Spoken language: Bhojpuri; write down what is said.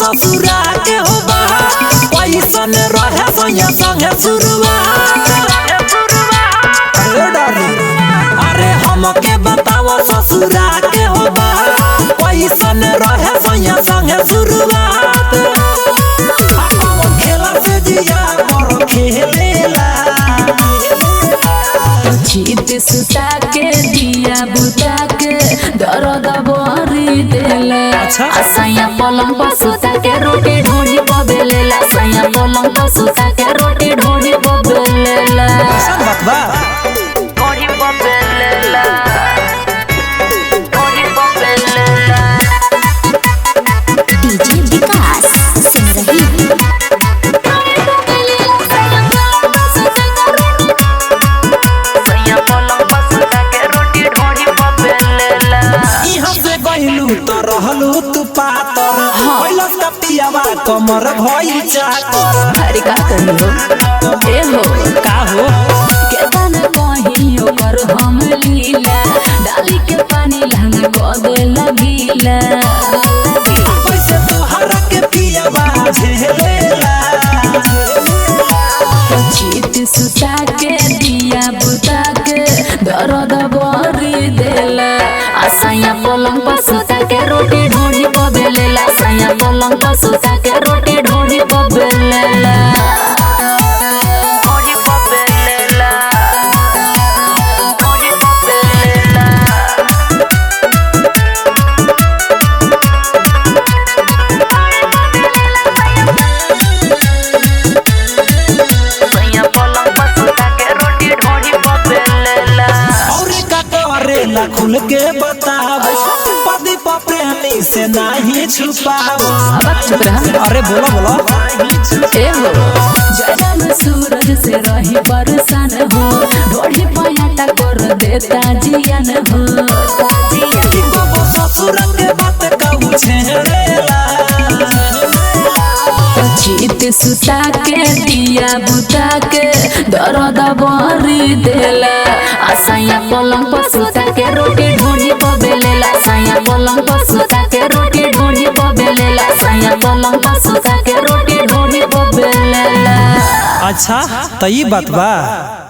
ससुरा के हो बहा पैसन रहे सैया संगे शुरुआत। अरे हमके बताओ ससुरा के हो बहा पैसन रहे सैया संगे शुरुआत। खेला से जिया पर खेलेला जीत सुता के दिया बुता के दर्द बरी देला। सैया पलंग पर सुता के रोटी ढोली बबेलेला। सैया पलंग पर सुता के रोटी ढोली बबेलेला। ढोली बबेलेला ढोली बबेलेला। डीजे विकास सुन रही तो रहलू तू पातर पहिलस का पियावा कमर भइल चाकर। हरि का कहियो ए हो का हो केतन कहियो कर हम लीला डाली के पानी लहंग क दे लगीला। पैसे तोहरा के पियावा झेलेला जीत सुता के दिया बुता के दर्द बरी देला। सैया पलंग पर सुता के रोटी ढोली बबेलेला। सैया पलंग पर सुता के रोटी ढोली बबेलेला। ढोली बबेलेला ढोली बबेलेला। सैया पलंग पर सुता के रोटी ढोली बबेलेला। और का करेला खुल के बताव पति प्रेमी से नहीं छुपाव। अरे बोलो बोलो ए हो जन्म सूरज से रही परेशान हो ढोली पायाटा कर देता जियन हो। ससुर के बात कहू छेड़ेला जीत सुता के दिया बुता के दर्द बरी देला। सैया पलंग पर सुता के रोटी ढोली बबेलेला। सैया पलंग पर सुता के रोटी ढोली बबेलेला। सैया पलंग पर सुता के रोटी ढोली बबेलेला। अच्छा तो ये बात बा।